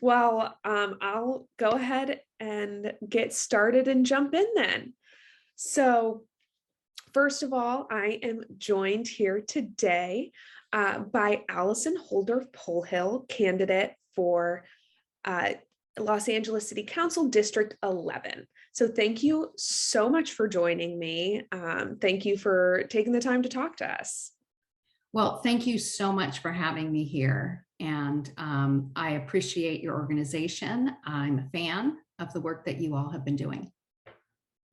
Well, I'll go ahead and get started and jump in then. So, first of all, I am joined here today by Allison Holdorff Polhill, candidate for uh, Los Angeles City Council District 11. So, thank you so much for joining me. Thank you for taking the time to talk to us. Well, thank you so much for having me here. And I appreciate your organization. I'm a fan of the work that you all have been doing.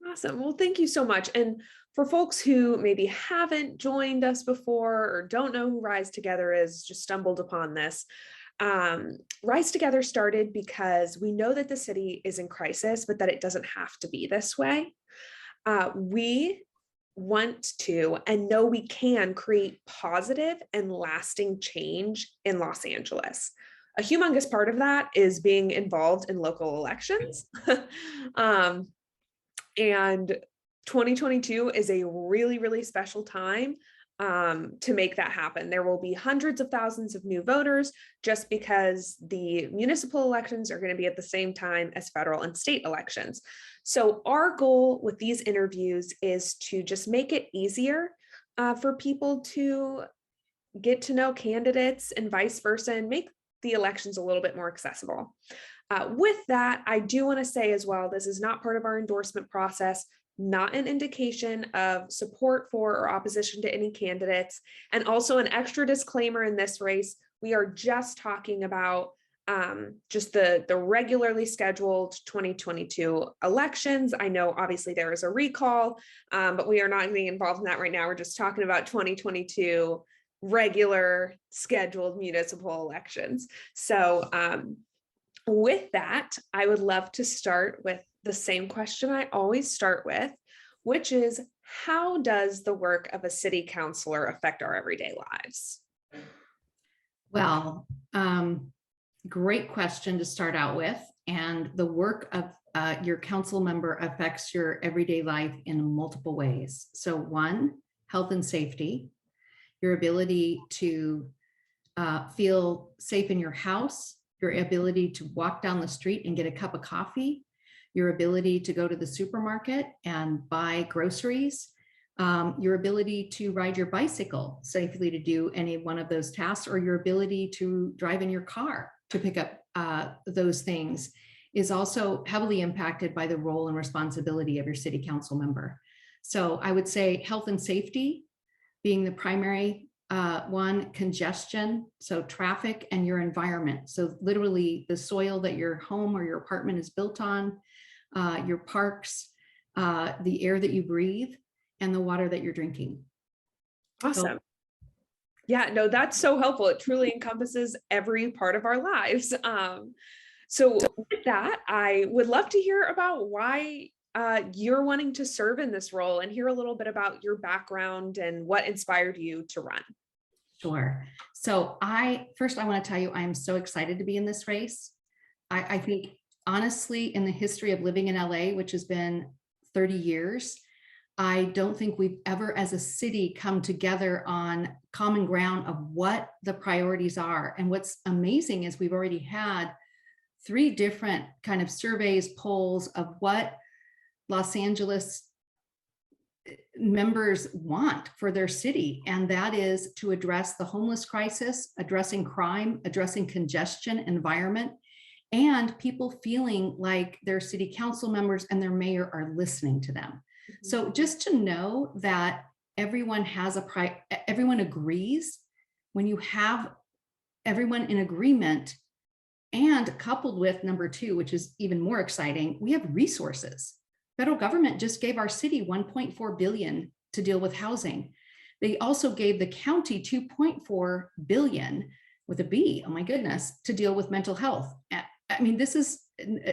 Awesome. Well, thank you so much. And for folks who maybe haven't joined us before or don't know who Rise Together is, just stumbled upon this. Rise Together started because we know that the city is in crisis, but that it doesn't have to be this way. We want to and know we can create positive and lasting change in Los Angeles. A humongous part of that is being involved in local elections. And 2022 is a really, really special time to make that happen. There will be hundreds of thousands of new voters just because the municipal elections are going to be at the same time as federal and state elections. So our goal with these interviews is to just make it easier for people to get to know candidates and vice versa, and make the elections a little bit more accessible. With that, I do want to say as well, this is not part of our endorsement process, not an indication of support for or opposition to any candidates. And also an extra disclaimer in this race, we are just talking about just the regularly scheduled 2022 elections. I know obviously there is a recall, but we are not getting involved in that right now. We're just talking about 2022 regular scheduled municipal elections. So with that, I would love to start with the same question I always start with, which is, how does the work of a city councilor affect our everyday lives? Well, great question to start out with. And the work of your council member affects your everyday life in multiple ways. So one, health and safety, your ability to feel safe in your house, your ability to walk down the street and get a cup of coffee, your ability to go to the supermarket and buy groceries, your ability to ride your bicycle safely to do any one of those tasks, or your ability to drive in your car to pick up those things is also heavily impacted by the role and responsibility of your city council member. So I would say health and safety being the primary one, congestion, so traffic, and your environment. So literally the soil that your home or your apartment is built on, your parks, the air that you breathe, and the water that you're drinking. Awesome. Yeah, no, that's so helpful. It truly encompasses every part of our lives. So with that, I would love to hear about why you're wanting to serve in this role, and hear a little bit about your background and what inspired you to run. Sure. So first I want to tell you, I am so excited to be in this race. I think honestly, in the history of living in LA, which has been 30 years, I don't think we've ever as a city come together on common ground of what the priorities are. And what's amazing is we've already had 3 different kind of surveys, polls of what Los Angeles members want for their city. And that is to address the homeless crisis, addressing crime, addressing congestion, environment, and people feeling like their city council members and their mayor are listening to them. Mm-hmm. So just to know that everyone has everyone agrees, when you have everyone in agreement, and coupled with number 2, which is even more exciting, we have resources. Federal government just gave our city $1.4 billion to deal with housing. They also gave the county $2.4 billion with a B, oh my goodness, to deal with mental health. I mean, this has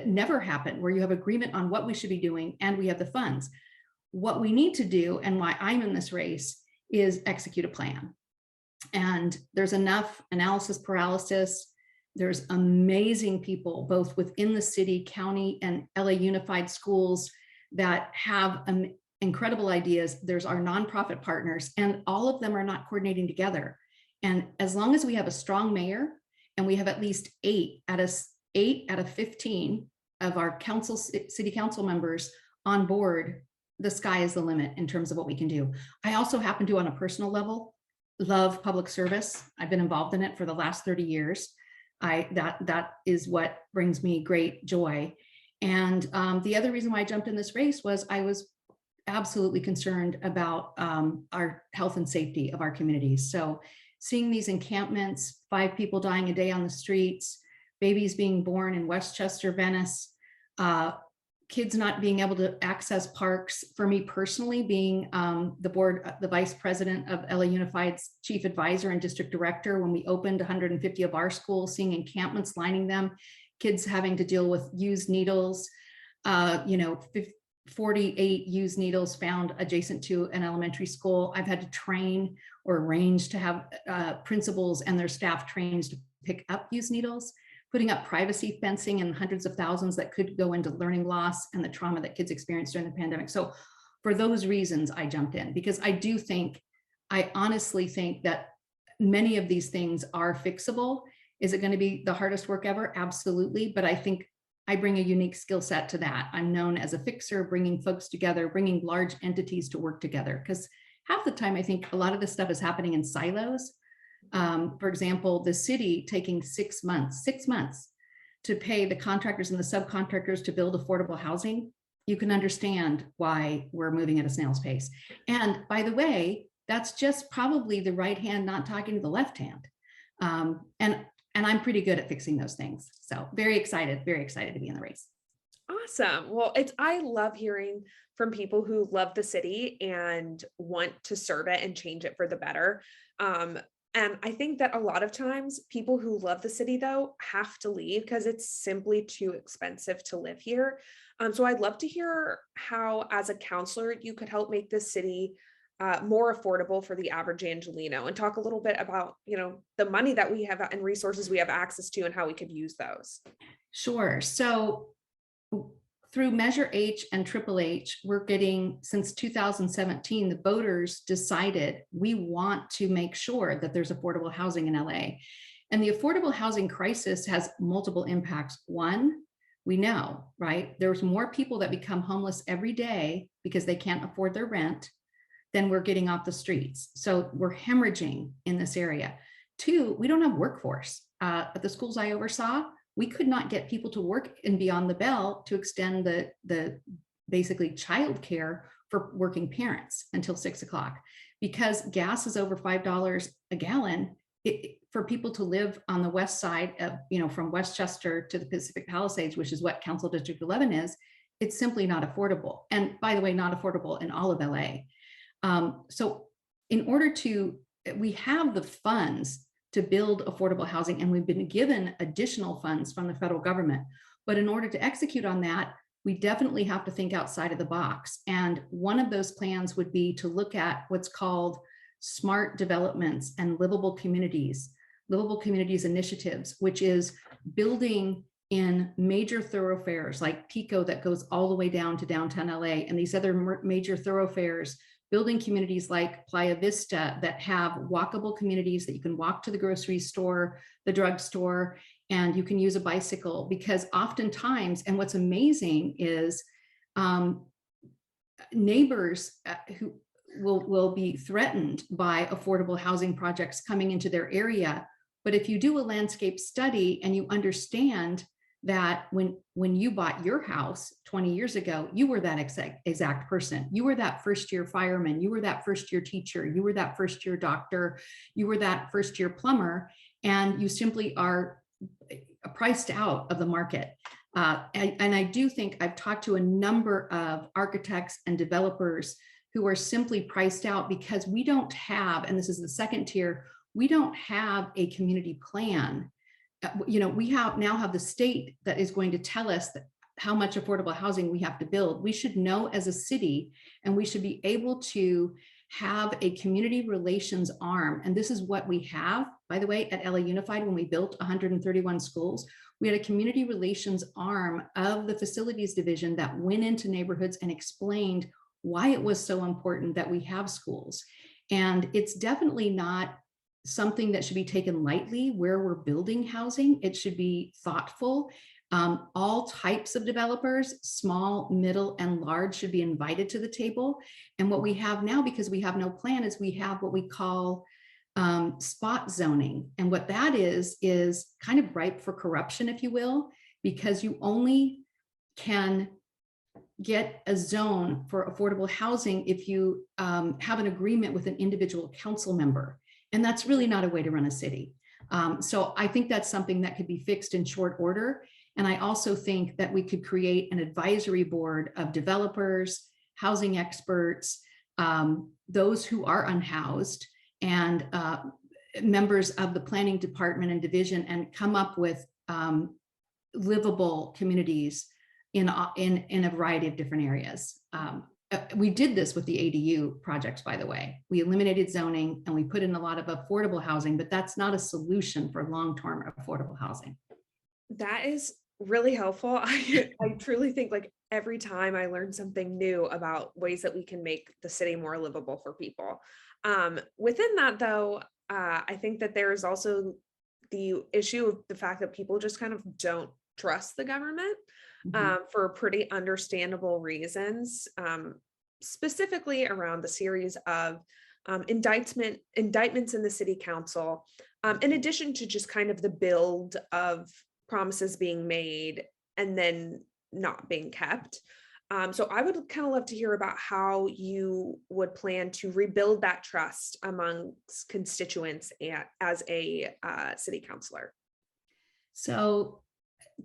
never happened where you have agreement on what we should be doing and we have the funds. What we need to do, and why I'm in this race, is execute a plan. And there's enough analysis paralysis. There's amazing people, both within the city, county, and LA Unified Schools that have incredible ideas. There's our nonprofit partners, and all of them are not coordinating together. And as long as we have a strong mayor, and we have at least 8 out of 8 out of 15 of our city council members on board, the sky is the limit in terms of what we can do. I also happen to, on a personal level, love public service. I've been involved in it for the last 30 years. That is what brings me great joy. And the other reason why I jumped in this race was I was absolutely concerned about our health and safety of our communities. So seeing these encampments, 5 people dying a day on the streets, babies being born in Westchester, Venice, kids not being able to access parks. For me personally, being the vice president of LA Unified's chief advisor and district director, when we opened 150 of our schools, seeing encampments lining them, kids having to deal with used needles, 48 used needles found adjacent to an elementary school. I've had to train or arrange to have principals and their staff trained to pick up used needles, putting up privacy fencing and hundreds of thousands that could go into learning loss and the trauma that kids experienced during the pandemic. So for those reasons, I jumped in, because I honestly think that many of these things are fixable. Is it going to be the hardest work ever? Absolutely. But I think I bring a unique skill set to that. I'm known as a fixer, bringing folks together, bringing large entities to work together. Because half the time, I think a lot of this stuff is happening in silos. For example, the city taking 6 months to pay the contractors and the subcontractors to build affordable housing. You can understand why we're moving at a snail's pace. And by the way, that's just probably the right hand not talking to the left hand. And I'm pretty good at fixing those things. So very excited to be in the race. Awesome. Well, I love hearing from people who love the city and want to serve it and change it for the better. And I think that a lot of times people who love the city, though, have to leave because it's simply too expensive to live here. So I'd love to hear how, as a counselor, you could help make this city more affordable for the average Angelino, and talk a little bit about, the money that we have and resources we have access to and how we could use those. Sure. So through Measure H and Triple H, we're getting, since 2017, the voters decided we want to make sure that there's affordable housing in LA. And the affordable housing crisis has multiple impacts. One, we know, right? There's more people that become homeless every day because they can't afford their rent than we're getting off the streets. So we're hemorrhaging in this area. Two, we don't have workforce. At the schools I oversaw, we could not get people to work and be on the bell to extend the basically childcare for working parents until 6 o'clock, because gas is over $5 a gallon. For people to live on the west side of, from Westchester to the Pacific Palisades, which is what Council District 11 is, it's simply not affordable. And by the way, not affordable in all of LA. So in order we have the funds to build affordable housing, and we've been given additional funds from the federal government. But in order to execute on that, we definitely have to think outside of the box. And one of those plans would be to look at what's called smart developments and livable communities initiatives, which is building in major thoroughfares like Pico that goes all the way down to downtown LA, and these other major thoroughfares, building communities like Playa Vista that have walkable communities that you can walk to the grocery store, the drugstore, and you can use a bicycle. Because oftentimes, and what's amazing is neighbors who will be threatened by affordable housing projects coming into their area. But if you do a landscape study and you understand that when you bought your house 20 years ago, you were that exact person. You were that first-year fireman. You were that first-year teacher. You were that first-year doctor. You were that first-year plumber, and you simply are priced out of the market. And I do think I've talked to a number of architects and developers who are simply priced out because we don't have, and this is the second tier, we don't have a community plan. We now have the state that is going to tell us how much affordable housing we have to build. We should know as a city, and we should be able to have a community relations arm. And this is what we have, by the way, at LA Unified. When we built 131 schools, we had a community relations arm of the facilities division that went into neighborhoods and explained why it was so important that we have schools. And it's definitely not something that should be taken lightly where we're building housing. It should be thoughtful. All types of developers, small, middle, and large, should be invited to the table. And what we have now, because we have no plan, is we have what we call spot zoning. And what that is kind of ripe for corruption, if you will, because you only can get a zone for affordable housing if you have an agreement with an individual council member. And that's really not a way to run a city. So I think that's something that could be fixed in short order. And I also think that we could create an advisory board of developers, housing experts, those who are unhoused, and members of the planning department and division, and come up with livable communities in a variety of different areas. We did this with the ADU projects, by the way. We eliminated zoning and we put in a lot of affordable housing, but that's not a solution for long-term affordable housing. That is really helpful. I truly think like every time I learn something new about ways that we can make the city more livable for people. Within that though, I think that there is also the issue of the fact that people just kind of don't trust the government for pretty understandable reasons, specifically around the series of indictments in the city council, in addition to just kind of the build of promises being made and then not being kept. So I would kind of love to hear about how you would plan to rebuild that trust amongst constituents as a city councilor. So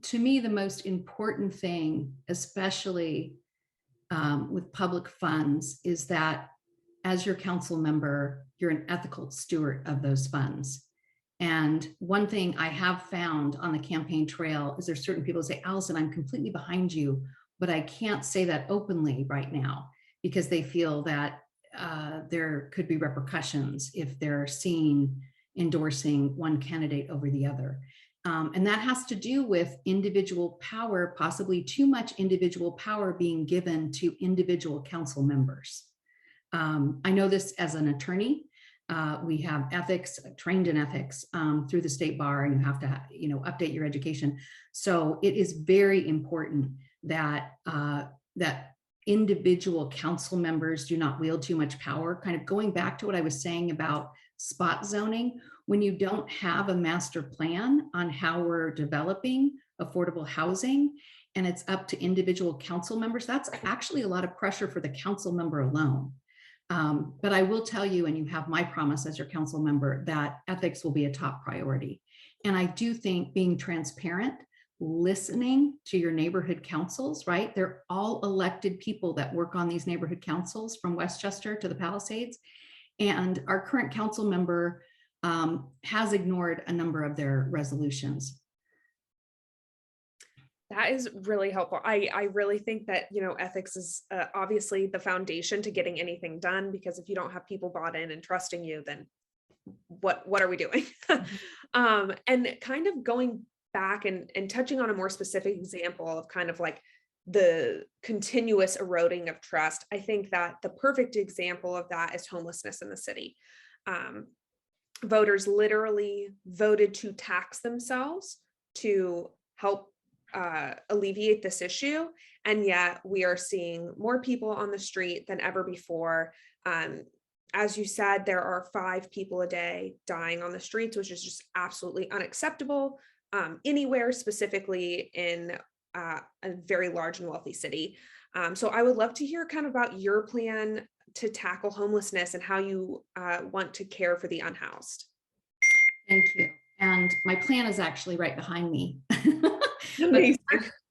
to me, the most important thing, especially with public funds, is that as your council member, you're an ethical steward of those funds. And one thing I have found on the campaign trail is there's certain people who say, Allison, I'm completely behind you, but I can't say that openly right now because they feel that there could be repercussions if they're seen endorsing one candidate over the other. And that has to do with individual power, possibly too much individual power being given to individual council members. I know this as an attorney. We have ethics, trained in ethics through the state bar, and you have to, update your education. So it is very important that that individual council members do not wield too much power. Kind of going back to what I was saying about spot zoning, when you don't have a master plan on how we're developing affordable housing, and it's up to individual council members, that's actually a lot of pressure for the council member alone. But I will tell you, and you have my promise as your council member, that ethics will be a top priority. And I do think being transparent, listening to your neighborhood councils, right? They're all elected people that work on these neighborhood councils from Westchester to the Palisades. And our current council member has ignored a number of their resolutions. That is really helpful. I really think that, ethics is obviously the foundation to getting anything done, because if you don't have people bought in and trusting you, then what are we doing? And kind of going back and touching on a more specific example of kind of like the continuous eroding of trust. I think that the perfect example of that is homelessness in the city. Voters literally voted to tax themselves to help alleviate this issue. And yet we are seeing more people on the street than ever before. As you said, there are 5 people a day dying on the streets, which is just absolutely unacceptable anywhere, specifically in a very large and wealthy city. So I would love to hear kind of about your plan to tackle homelessness and how you want to care for the unhoused. Thank you. And my plan is actually right behind me. Amazing.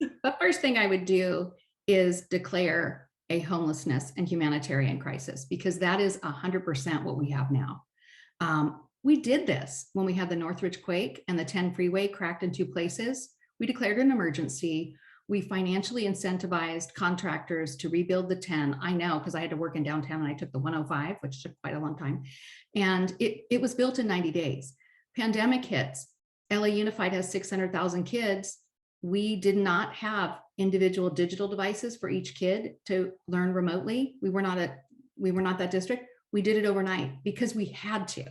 The first thing I would do is declare a homelessness and humanitarian crisis, because that is 100% what we have now. We did this when we had the Northridge quake and the 10 freeway cracked in 2 places. We declared an emergency. We financially incentivized contractors to rebuild the 10. I know, because I had to work in downtown and I took the 105, which took quite a long time. And it was built in 90 days. Pandemic hits. LA Unified has 600,000 kids. We did not have individual digital devices for each kid to learn remotely. We were not that district. We did it overnight because we had to.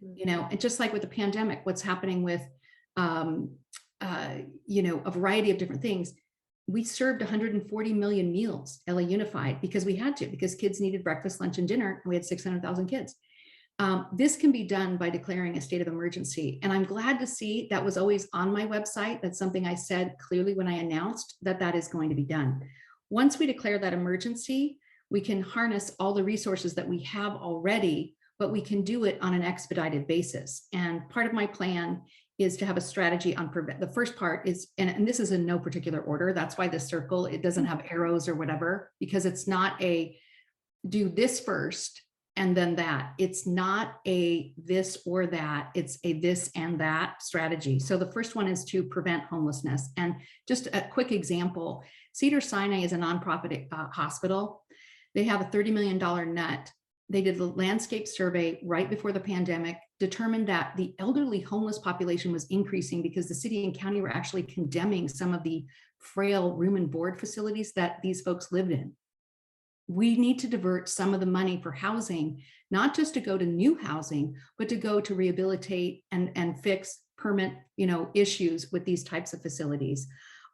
Mhm. And just like with the pandemic, what's happening with, um, a variety of different things. We served 140 million meals, LA Unified, because we had to, because kids needed breakfast, lunch, and dinner. And we had 600,000 kids. This can be done by declaring a state of emergency. And I'm glad to see that was always on my website. That's something I said clearly when I announced that that is going to be done. Once we declare that emergency, we can harness all the resources that we have already, but we can do it on an expedited basis. And part of my plan is to have a strategy on the first part is, and this is in no particular order. That's why the circle, it doesn't have arrows or whatever, because it's not a do this first and then that. It's not a this or that, it's a this and that strategy. So the first one is to prevent homelessness. And just a quick example, Cedars-Sinai is a nonprofit hospital. They have a $30 million net. They did the landscape survey right before the pandemic, determined that the elderly homeless population was increasing because the city and county were actually condemning some of the frail room and board facilities that these folks lived in. We need to divert some of the money for housing, not just to go to new housing, but to go to rehabilitate and fix permanent, issues with these types of facilities.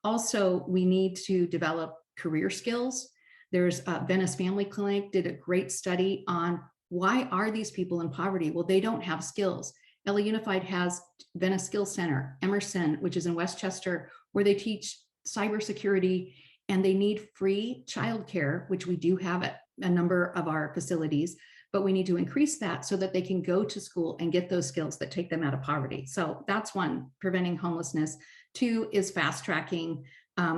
Also, we need to develop career skills. There's Venice Family Clinic did a great study on why are these people in poverty? Well, they don't have skills. LA Unified has Venice Skills Center, Emerson, which is in Westchester, where they teach cybersecurity, and they need free childcare, which we do have at a number of our facilities, but we need to increase that so that they can go to school and get those skills that take them out of poverty. So that's one, preventing homelessness. Two is fast tracking,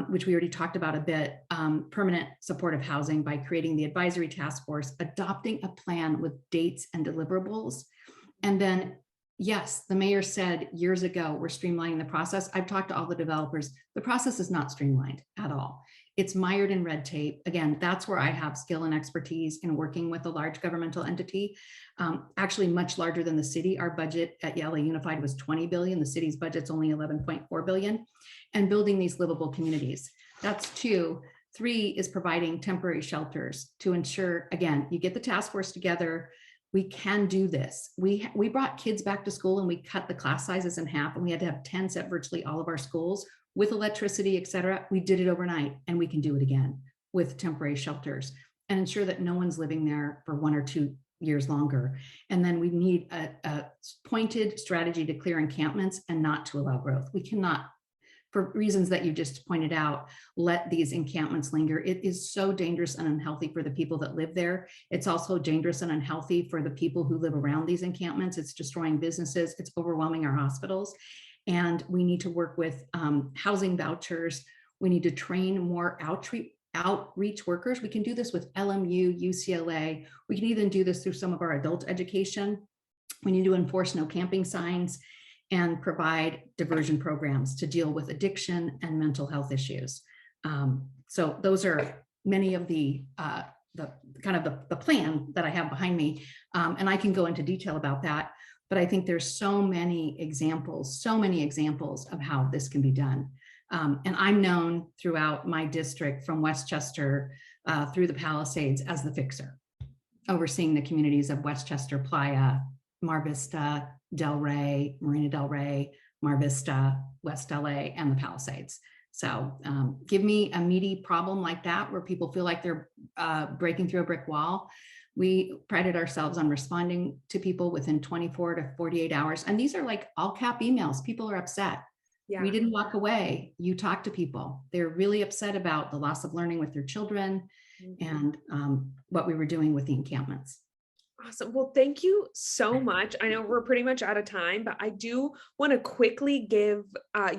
which we already talked about a bit, permanent supportive housing by creating the advisory task force, adopting a plan with dates and deliverables. And then, yes, the mayor said years ago, we're streamlining the process. I've talked to all the developers. The process is not streamlined at all. It's mired in red tape. Again, that's where I have skill and expertise in working with a large governmental entity, actually much larger than the city. Our budget at LA Unified was 20 billion. The city's budget's only 11.4 billion, and building these livable communities. That's two. Three is providing temporary shelters to ensure, again, you get the task force together. We can do this. We brought kids back to school and we cut the class sizes in half, and we had to have tents at virtually all of our schools with electricity, et cetera. We did it overnight, and we can do it again with temporary shelters and ensure that no one's living there for 1 or 2 years longer. And then we need a pointed strategy to clear encampments and not to allow growth. We cannot, for reasons that you just pointed out, let these encampments linger. It is so dangerous and unhealthy for the people that live there. It's also dangerous and unhealthy for the people who live around these encampments. It's destroying businesses. It's overwhelming our hospitals. And we need to work with housing vouchers. We need to train more outreach workers. We can do this with LMU, UCLA. We can even do this through some of our adult education. We need to enforce no camping signs and provide diversion programs to deal with addiction and mental health issues. So those are many of the plan that I have behind me. And I can go into detail about that. But I think there's so many examples of how this can be done. And I'm known throughout my district from Westchester through the Palisades as the fixer, overseeing the communities of Westchester, Playa, Mar Vista, Del Rey, Marina Del Rey, Mar Vista, West LA, and the Palisades. So give me a meaty problem like that where people feel like they're breaking through a brick wall. We prided ourselves on responding to people within 24 to 48 hours. And these are like all cap emails. People are upset. Yeah. We didn't walk away. You talk to people. They're really upset about the loss of learning with their children and what we were doing with the encampments. Awesome. Well, thank you so much. I know we're pretty much out of time, but I do want to quickly give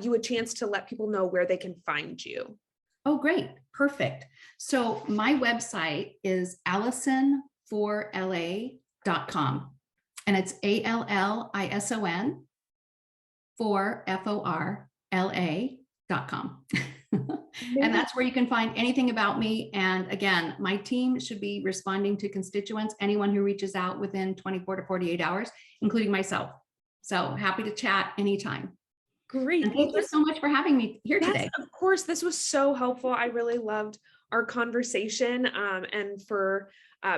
you a chance to let people know where they can find you. Oh, great. Perfect. So my website is AllisonForLA.com, and it's ALLISON for FORLA.com. And that's where you can find anything about me. And again, my team should be responding to constituents, anyone who reaches out within 24 to 48 hours, including myself. So happy to chat anytime. Great. And thank you so much for having me here today. Of course, this was so helpful. I really loved our conversation and for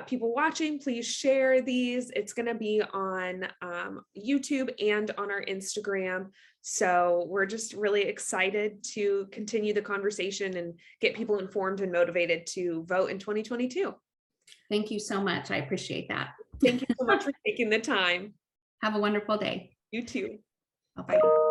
People watching, please share these. It's going to be on YouTube and on our Instagram. So we're just really excited to continue the conversation and get people informed and motivated to vote in 2022. Thank you so much. I appreciate that. Thank you so much for taking the time. Have a wonderful day. You too. Bye-bye.